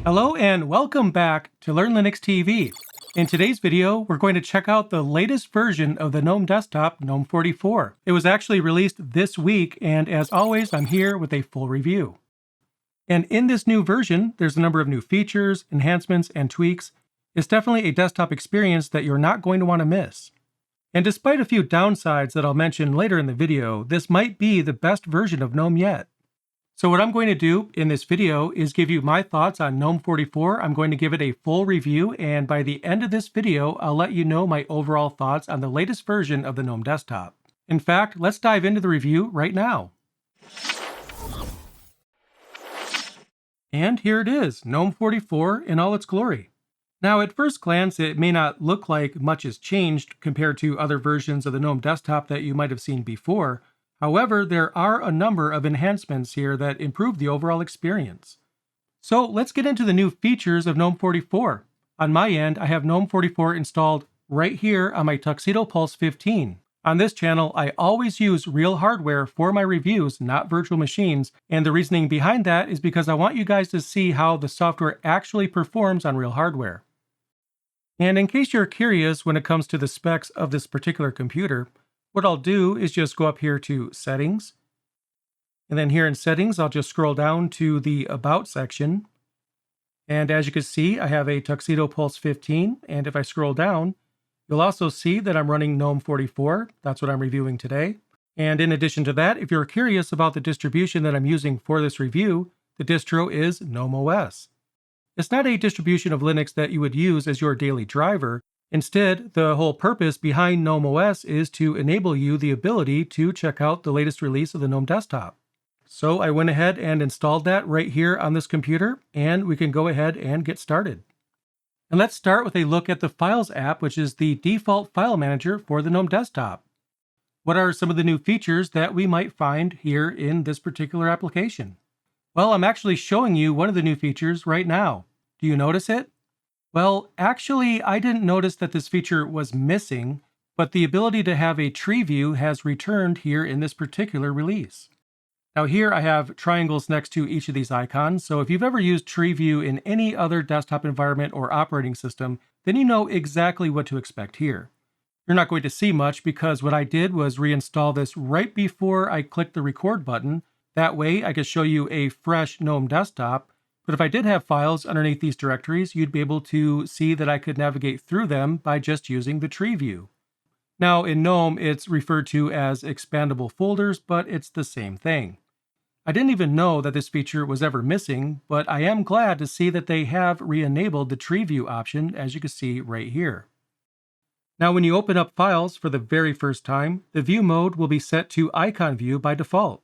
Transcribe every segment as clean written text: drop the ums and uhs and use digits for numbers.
Hello and welcome back to Learn Linux TV. In today's video, we're going to check out the latest version of the GNOME desktop, GNOME 44. It was actually released this week, and as always, I'm here with a full review. And in this new version, there's a number of new features, enhancements, and tweaks. It's definitely a desktop experience that you're not going to want to miss. And despite a few downsides that I'll mention later in the video, this might be the best version of GNOME yet. So what I'm going to do in this video is give you my thoughts on GNOME 44. I'm going to give it a full review, and by the end of this video, I'll let you know my overall thoughts on the latest version of the GNOME desktop. In fact, let's dive into the review right now. And here it is, GNOME 44 in all its glory. Now, at first glance, it may not look like much has changed compared to other versions of the GNOME desktop that you might have seen before. However, there are a number of enhancements here that improve the overall experience. So let's get into the new features of GNOME 44. On my end, I have GNOME 44 installed right here on my Tuxedo Pulse 15. On this channel, I always use real hardware for my reviews, not virtual machines, and the reasoning behind that is because I want you guys to see how the software actually performs on real hardware. And in case you're curious when it comes to the specs of this particular computer, what I'll do is just go up here to Settings, and then here in Settings, I'll just scroll down to the About section. And as you can see, I have a Tuxedo Pulse 15, and if I scroll down, you'll also see that I'm running GNOME 44. That's what I'm reviewing today. And in addition to that, if you're curious about the distribution that I'm using for this review, the distro is GNOME OS. It's not a distribution of Linux that you would use as your daily driver. Instead, the whole purpose behind GNOME OS is to enable you the ability to check out the latest release of the GNOME desktop. So I went ahead and installed that right here on this computer, and we can go ahead and get started. And let's start with a look at the Files app, which is the default file manager for the GNOME desktop. What are some of the new features that we might find here in this particular application? Well, I'm actually showing you one of the new features right now. Do you notice it? Well, actually, I didn't notice that this feature was missing, but the ability to have a tree view has returned here in this particular release. Now here I have triangles next to each of these icons, so if you've ever used tree view in any other desktop environment or operating system, then you know exactly what to expect here. You're not going to see much because what I did was reinstall this right before I clicked the record button. That way I could show you a fresh GNOME desktop. But if I did have files underneath these directories, you'd be able to see that I could navigate through them by just using the tree view. Now in GNOME, it's referred to as expandable folders, but it's the same thing. I didn't even know that this feature was ever missing, but I am glad to see that they have re-enabled the tree view option, as you can see right here. Now when you open up files for the very first time, the view mode will be set to icon view by default.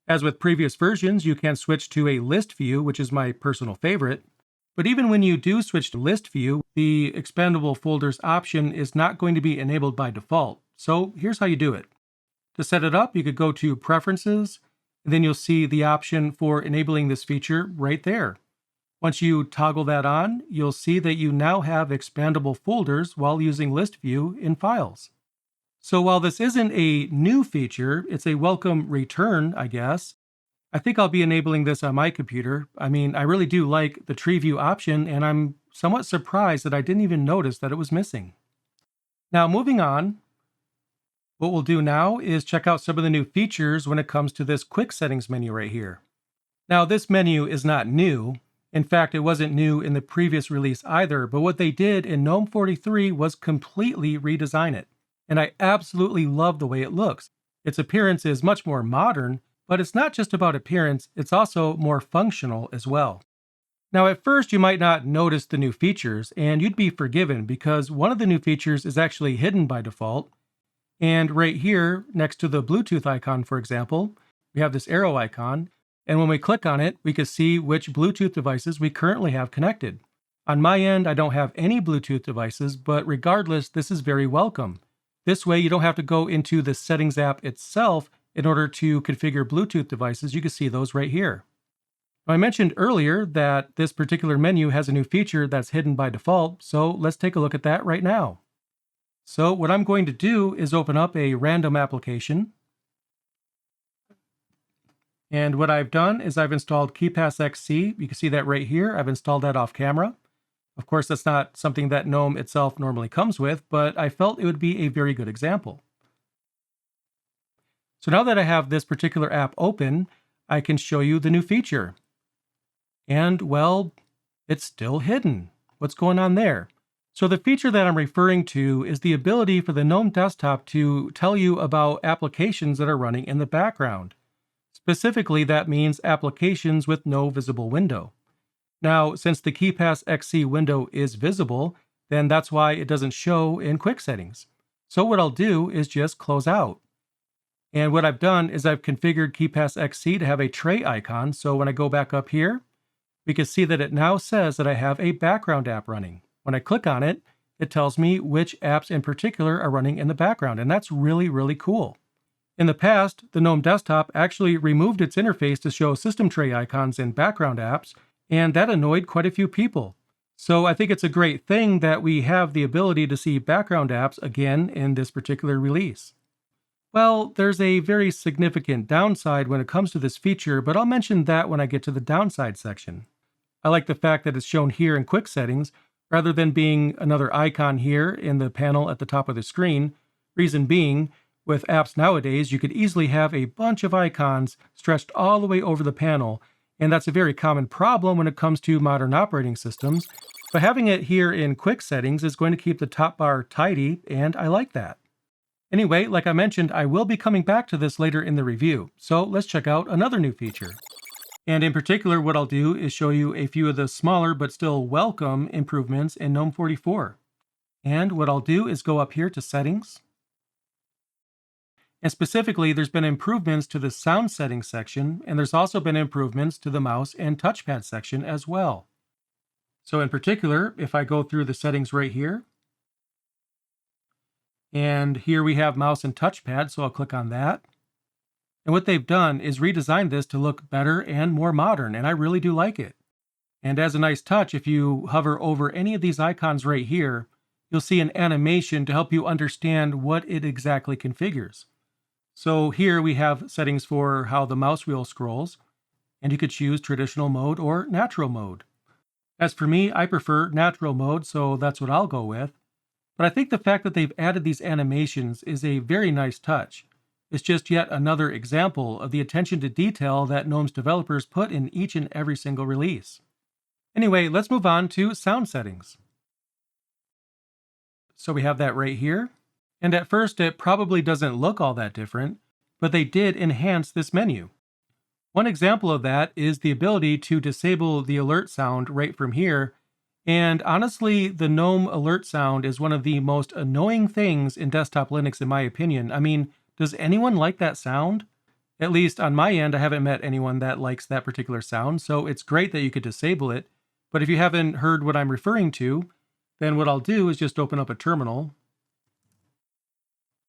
As with previous versions, you can switch to a list view, which is my personal favorite. But even when you do switch to list view, the expandable folders option is not going to be enabled by default. So here's how you do it. To set it up, you could go to Preferences, and then you'll see the option for enabling this feature right there. Once you toggle that on, you'll see that you now have expandable folders while using list view in Files. So while this isn't a new feature, it's a welcome return, I guess. I think I'll be enabling this on my computer. I mean, I really do like the tree view option, and I'm somewhat surprised that I didn't even notice that it was missing. Now, moving on, what we'll do now is check out some of the new features when it comes to this quick settings menu right here. Now, this menu is not new. In fact, it wasn't new in the previous release either, but what they did in GNOME 43 was completely redesign it. And I absolutely love the way it looks. Its appearance is much more modern, but it's not just about appearance, it's also more functional as well. Now at first you might not notice the new features, and you'd be forgiven because one of the new features is actually hidden by default. And right here, next to the Bluetooth icon, for example, we have this arrow icon, and when we click on it, we can see which Bluetooth devices we currently have connected. On my end, I don't have any Bluetooth devices, but regardless, this is very welcome. This way, you don't have to go into the Settings app itself in order to configure Bluetooth devices. You can see those right here. Now, I mentioned earlier that this particular menu has a new feature that's hidden by default, so let's take a look at that right now. So what I'm going to do is open up a random application. And what I've done is I've installed KeePass XC. You can see that right here. I've installed that off camera. Of course, that's not something that GNOME itself normally comes with, but I felt it would be a very good example. So now that I have this particular app open, I can show you the new feature. And well, it's still hidden. What's going on there? So the feature that I'm referring to is the ability for the GNOME desktop to tell you about applications that are running in the background. Specifically, that means applications with no visible window. Now, since the KeePass XC window is visible, then that's why it doesn't show in quick settings. So what I'll do is just close out. And what I've done is I've configured KeePass XC to have a tray icon, so when I go back up here, we can see that it now says that I have a background app running. When I click on it, it tells me which apps in particular are running in the background, and that's really, really cool. In the past, the GNOME desktop actually removed its interface to show system tray icons in background apps, and that annoyed quite a few people. So I think it's a great thing that we have the ability to see background apps again in this particular release. Well, there's a very significant downside when it comes to this feature, but I'll mention that when I get to the downside section. I like the fact that it's shown here in quick settings, rather than being another icon here in the panel at the top of the screen. Reason being, with apps nowadays, you could easily have a bunch of icons stretched all the way over the panel, and that's a very common problem when it comes to modern operating systems. But having it here in quick settings is going to keep the top bar tidy, and I like that. Anyway, like I mentioned, I will be coming back to this later in the review, so let's check out another new feature. And in particular, what I'll do is show you a few of the smaller but still welcome improvements in GNOME 44. And what I'll do is go up here to Settings. And specifically, there's been improvements to the sound settings section, and there's also been improvements to the mouse and touchpad section as well. So in particular, if I go through the settings right here, and here we have mouse and touchpad, so I'll click on that. And what they've done is redesigned this to look better and more modern, and I really do like it. And as a nice touch, if you hover over any of these icons right here, you'll see an animation to help you understand what it exactly configures. So here we have settings for how the mouse wheel scrolls, and you could choose traditional mode or natural mode. As for me, I prefer natural mode, so that's what I'll go with. But I think the fact that they've added these animations is a very nice touch. It's just yet another example of the attention to detail that GNOME's developers put in each and every single release. Anyway, let's move on to sound settings. So we have that right here. And at first, it probably doesn't look all that different, but they did enhance this menu. One example of that is the ability to disable the alert sound right from here. And honestly, the GNOME alert sound is one of the most annoying things in desktop Linux, in my opinion. I mean, does anyone like that sound? At least on my end, I haven't met anyone that likes that particular sound, so it's great that you could disable it. But if you haven't heard what I'm referring to, then what I'll do is just open up a terminal.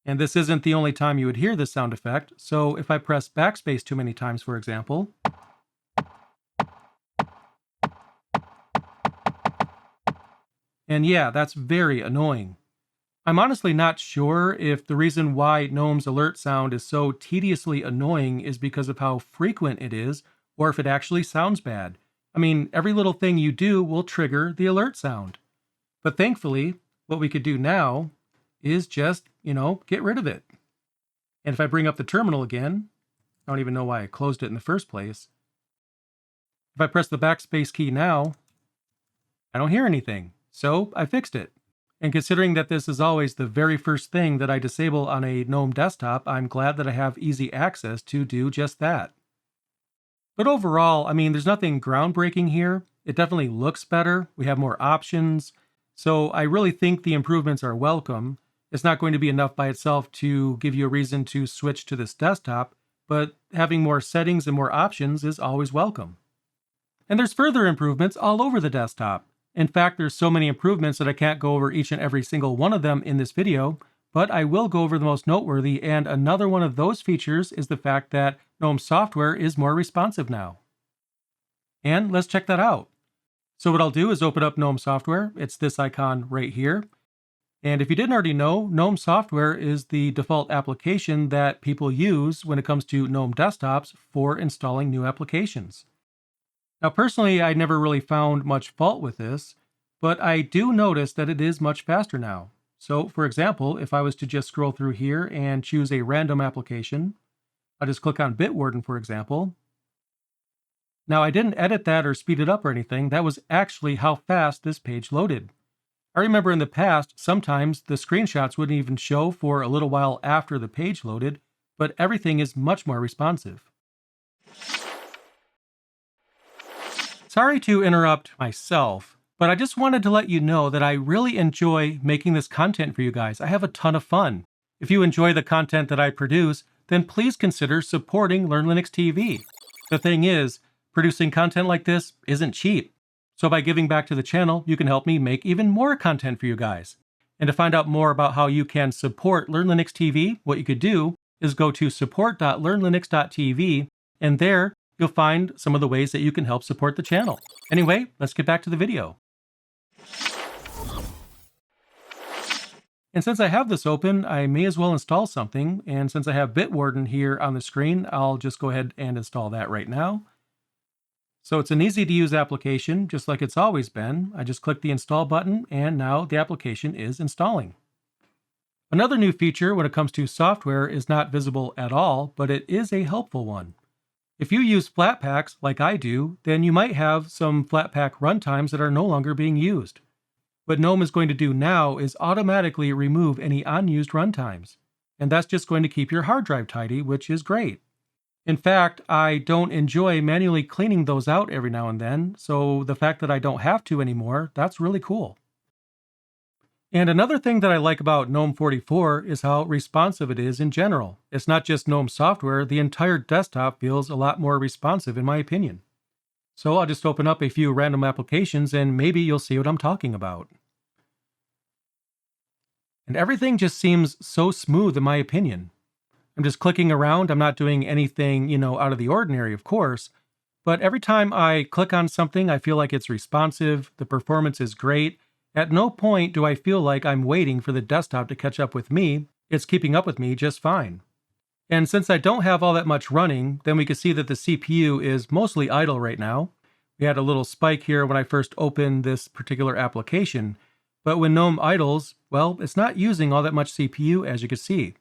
And this isn't the only time you would hear this sound effect, so if I press backspace too many times, for example, and yeah, that's very annoying. I'm honestly not sure if the reason why GNOME's alert sound is so tediously annoying is because of how frequent it is, or if it actually sounds bad. I mean, every little thing you do will trigger the alert sound. But thankfully, what we could do now is just, get rid of it. And if I bring up the terminal again, I don't even know why I closed it in the first place. If I press the backspace key now, I don't hear anything. So I fixed it. And considering that this is always the very first thing that I disable on a GNOME desktop, I'm glad that I have easy access to do just that. But overall, I mean, there's nothing groundbreaking here. It definitely looks better. We have more options. So I really think the improvements are welcome. It's not going to be enough by itself to give you a reason to switch to this desktop, but having more settings and more options is always welcome. And there's further improvements all over the desktop. In fact, there's so many improvements that I can't go over each and every single one of them in this video, but I will go over the most noteworthy, and another one of those features is the fact that GNOME Software is more responsive now. And let's check that out. So what I'll do is open up GNOME Software. It's this icon right here. And if you didn't already know, GNOME Software is the default application that people use when it comes to GNOME desktops for installing new applications. Now, personally, I never really found much fault with this, but I do notice that it is much faster now. So, for example, if I was to just scroll through here and choose a random application, I'll just click on Bitwarden, for example. Now, I didn't edit that or speed it up or anything. That was actually how fast this page loaded. I remember in the past, sometimes the screenshots wouldn't even show for a little while after the page loaded, but everything is much more responsive. Sorry to interrupt myself, but I just wanted to let you know that I really enjoy making this content for you guys. I have a ton of fun. If you enjoy the content that I produce, then please consider supporting Learn Linux TV. The thing is, producing content like this isn't cheap. So by giving back to the channel, you can help me make even more content for you guys. And to find out more about how you can support Learn Linux TV, what you could do is go to support.learnlinux.tv, and there you'll find some of the ways that you can help support the channel. Anyway, let's get back to the video. And since I have this open, I may as well install something. And since I have Bitwarden here on the screen, I'll just go ahead and install that right now. So it's an easy to use application, just like it's always been. I just click the install button and now the application is installing. Another new feature when it comes to software is not visible at all, but it is a helpful one. If you use Flatpaks like I do, then you might have some Flatpak runtimes that are no longer being used. What GNOME is going to do now is automatically remove any unused runtimes. And that's just going to keep your hard drive tidy, which is great. In fact, I don't enjoy manually cleaning those out every now and then, so the fact that I don't have to anymore, that's really cool. And another thing that I like about GNOME 44 is how responsive it is in general. It's not just GNOME software, the entire desktop feels a lot more responsive in my opinion. So I'll just open up a few random applications and maybe you'll see what I'm talking about. And everything just seems so smooth in my opinion. I'm just clicking around. I'm not doing anything, out of the ordinary, of course. But every time I click on something, I feel like it's responsive. The performance is great. At no point do I feel like I'm waiting for the desktop to catch up with me. It's keeping up with me just fine. And since I don't have all that much running, then we can see that the CPU is mostly idle right now. We had a little spike here when I first opened this particular application. But when GNOME idles, well, it's not using all that much CPU, as you can see.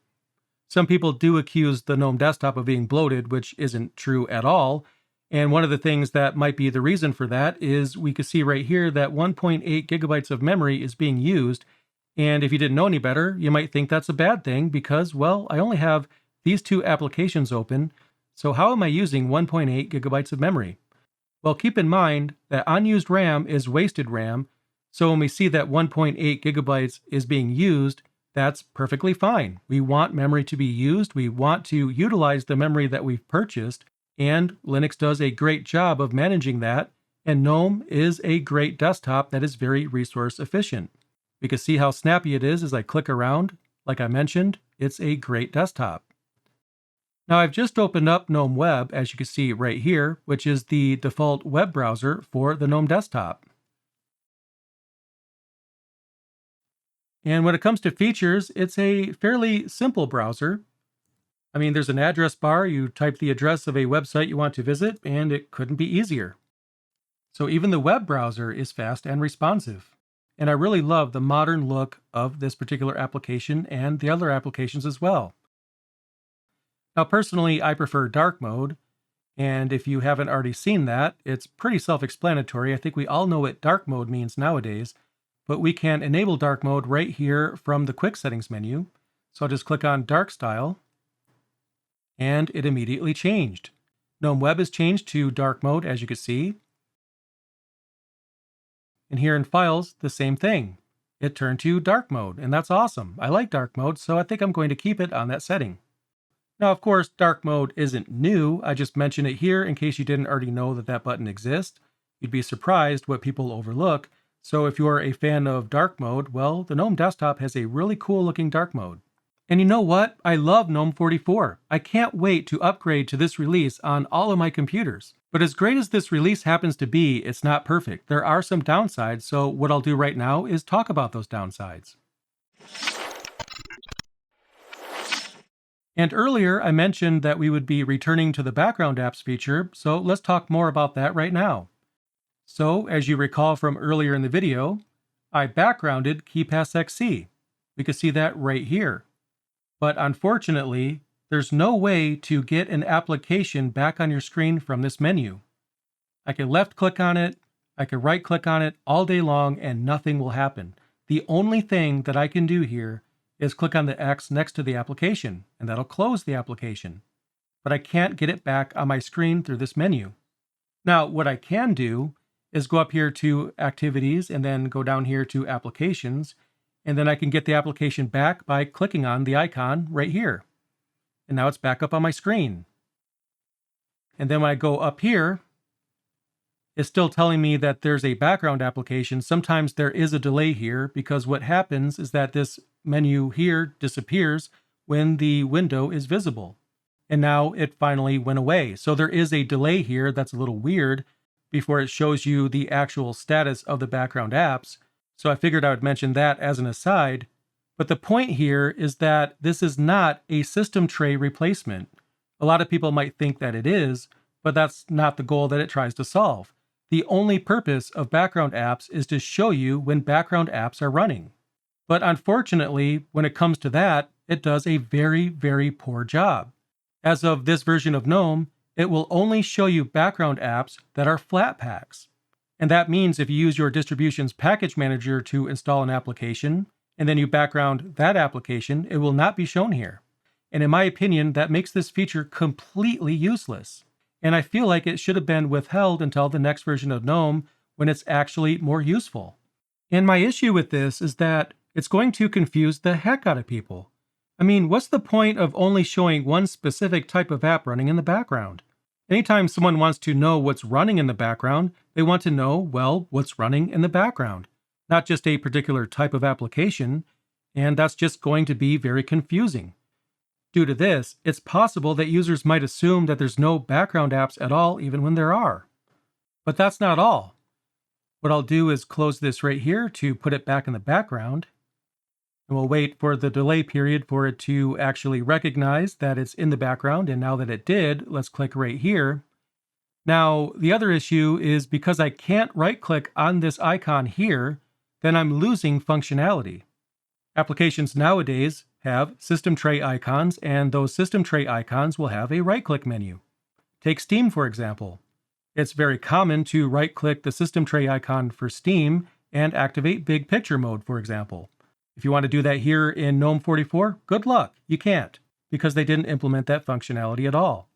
Some people do accuse the GNOME desktop of being bloated, which isn't true at all. And one of the things that might be the reason for that is we can see right here that 1.8 gigabytes of memory is being used. And if you didn't know any better, you might think that's a bad thing because, well, I only have these two applications open. So how am I using 1.8 gigabytes of memory? Well, keep in mind that unused RAM is wasted RAM. So when we see that 1.8 gigabytes is being used, that's perfectly fine. We want memory to be used. We want to utilize the memory that we've purchased, and Linux does a great job of managing that, and GNOME is a great desktop that is very resource efficient. We can see how snappy it is as I click around. Like I mentioned, it's a great desktop. Now I've just opened up GNOME Web, as you can see right here, which is the default web browser for the GNOME desktop. And when it comes to features, it's a fairly simple browser. I mean, there's an address bar. You type the address of a website you want to visit, and it couldn't be easier. So even the web browser is fast and responsive. And I really love the modern look of this particular application and the other applications as well. Now, personally, I prefer dark mode. And if you haven't already seen that, it's pretty self-explanatory. I think we all know what dark mode means nowadays. But we can enable dark mode right here from the quick settings menu. So I'll just click on dark style and it immediately changed. GNOME Web is changed to dark mode, as you can see. And here in files, the same thing. It turned to dark mode, and that's awesome. I like dark mode, so I think I'm going to keep it on that setting. Now, of course, dark mode isn't new. I just mention it here in case you didn't already know that that button exists. You'd be surprised what people overlook. So if you are a fan of dark mode, well, the GNOME desktop has a really cool looking dark mode. And you know what? I love GNOME 44. I can't wait to upgrade to this release on all of my computers. But as great as this release happens to be, it's not perfect. There are some downsides, so what I'll do right now is talk about those downsides. And earlier I mentioned that we would be returning to the background apps feature, so let's talk more about that right now. So, as you recall from earlier in the video, I backgrounded KeyPassXC. We can see that right here. But unfortunately, there's no way to get an application back on your screen from this menu. I can left click on it, I can right click on it all day long and nothing will happen. The only thing that I can do here is click on the X next to the application, and that'll close the application. But I can't get it back on my screen through this menu. Now, what I can do is go up here to Activities and then go down here to Applications, and then I can get the application back by clicking on the icon right here. And now it's back up on my screen. And then when I go up here, it's still telling me that there's a background application. Sometimes there is a delay here because what happens is that this menu here disappears when the window is visible. And now it finally went away. So there is a delay here that's a little weird before it shows you the actual status of the background apps. So I figured I would mention that as an aside. But the point here is that this is not a system tray replacement. A lot of people might think that it is, but that's not the goal that it tries to solve. The only purpose of background apps is to show you when background apps are running. But unfortunately, when it comes to that, it does a very, very poor job. As of this version of GNOME, it will only show you background apps that are Flatpaks. And that means if you use your distribution's package manager to install an application, and then you background that application, it will not be shown here. And in my opinion, that makes this feature completely useless. And I feel like it should have been withheld until the next version of GNOME when it's actually more useful. And my issue with this is that it's going to confuse the heck out of people. I mean, what's the point of only showing one specific type of app running in the background? Anytime someone wants to know what's running in the background, they want to know, well, what's running in the background, not just a particular type of application, and that's just going to be very confusing. Due to this, it's possible that users might assume that there's no background apps at all even when there are. But that's not all. What I'll do is close this right here to put it back in the background. And we'll wait for the delay period for it to actually recognize that it's in the background. And now that it did, let's click right here. Now, the other issue is because I can't right-click on this icon here, then I'm losing functionality. Applications nowadays have system tray icons, and those system tray icons will have a right-click menu. Take Steam, for example. It's very common to right-click the system tray icon for Steam and activate big picture mode, for example. If you want to do that here in GNOME 44, good luck. You can't, because they didn't implement that functionality at all.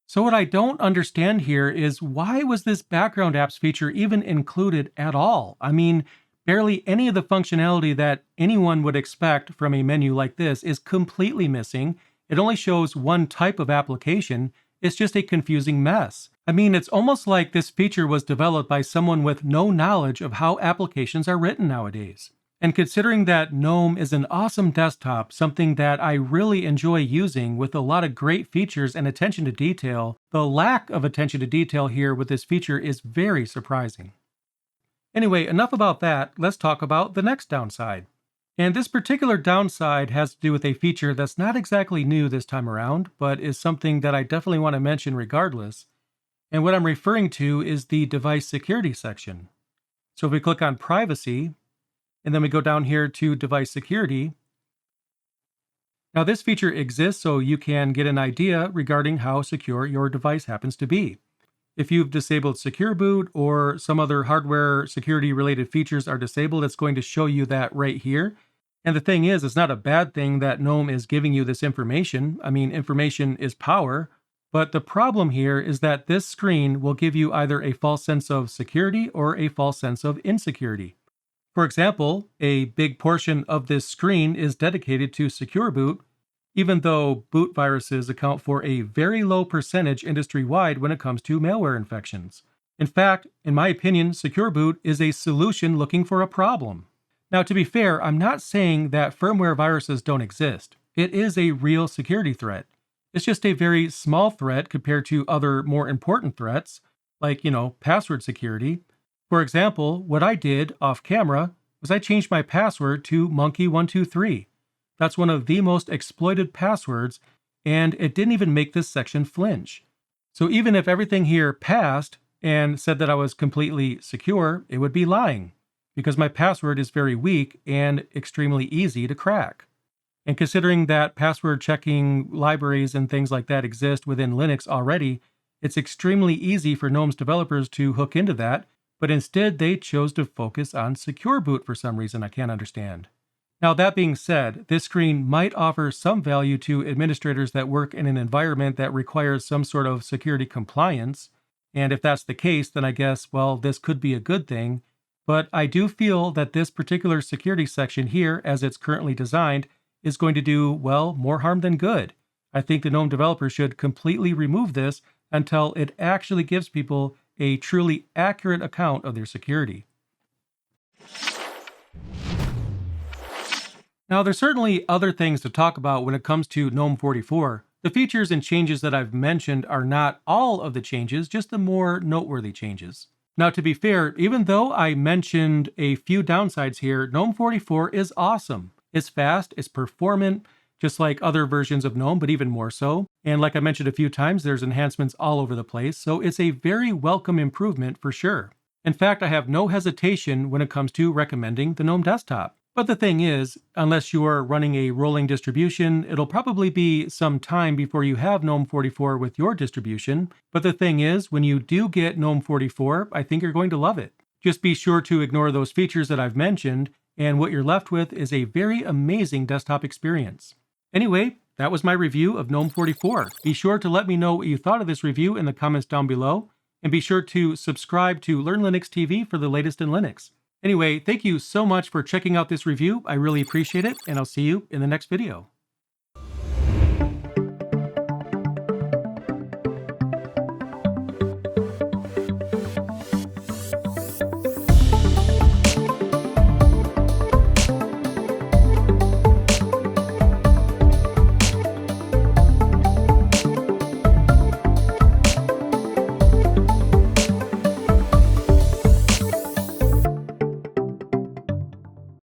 So what I don't understand here is why was this background apps feature even included at all? I mean, barely any of the functionality that anyone would expect from a menu like this is completely missing. It only shows one type of application. It's just a confusing mess. I mean, it's almost like this feature was developed by someone with no knowledge of how applications are written nowadays. And considering that GNOME is an awesome desktop, something that I really enjoy using with a lot of great features and attention to detail, the lack of attention to detail here with this feature is very surprising. Anyway, enough about that. Let's talk about the next downside. And this particular downside has to do with a feature that's not exactly new this time around, but is something that I definitely want to mention regardless. And what I'm referring to is the device security section. So if we click on Privacy, and then we go down here to Device Security. Now this feature exists so you can get an idea regarding how secure your device happens to be. If you've disabled Secure Boot or some other hardware security related features are disabled, it's going to show you that right here. And the thing is, it's not a bad thing that GNOME is giving you this information. I mean, information is power. But the problem here is that this screen will give you either a false sense of security or a false sense of insecurity. For example, a big portion of this screen is dedicated to Secure Boot, even though boot viruses account for a very low percentage industry-wide when it comes to malware infections. In fact, in my opinion, Secure Boot is a solution looking for a problem. Now, to be fair, I'm not saying that firmware viruses don't exist. It is a real security threat. It's just a very small threat compared to other more important threats, like, password security. For example, what I did off camera was I changed my password to monkey123. That's one of the most exploited passwords, and it didn't even make this section flinch. So even if everything here passed and said that I was completely secure, it would be lying, because my password is very weak and extremely easy to crack. And considering that password checking libraries and things like that exist within Linux already, it's extremely easy for GNOME's developers to hook into that, but instead they chose to focus on secure boot for some reason I can't understand. Now, that being said, this screen might offer some value to administrators that work in an environment that requires some sort of security compliance. And if that's the case, then I guess, well, this could be a good thing. But I do feel that this particular security section here, as it's currently designed, is going to do, well, more harm than good. I think the GNOME developers should completely remove this until it actually gives people a truly accurate account of their security. Now, there's certainly other things to talk about when it comes to GNOME 44. The features and changes that I've mentioned are not all of the changes, just the more noteworthy changes. Now, to be fair, even though I mentioned a few downsides here, GNOME 44 is awesome. It's fast, it's performant, just like other versions of GNOME, but even more so. And like I mentioned a few times, there's enhancements all over the place, so it's a very welcome improvement for sure. In fact, I have no hesitation when it comes to recommending the GNOME desktop. But the thing is, unless you are running a rolling distribution, it'll probably be some time before you have GNOME 44 with your distribution. But the thing is, when you do get GNOME 44, I think you're going to love it. Just be sure to ignore those features that I've mentioned, and what you're left with is a very amazing desktop experience. Anyway, that was my review of GNOME 44. Be sure to let me know what you thought of this review in the comments down below, and be sure to subscribe to Learn Linux TV for the latest in Linux. Anyway, thank you so much for checking out this review. I really appreciate it, and I'll see you in the next video.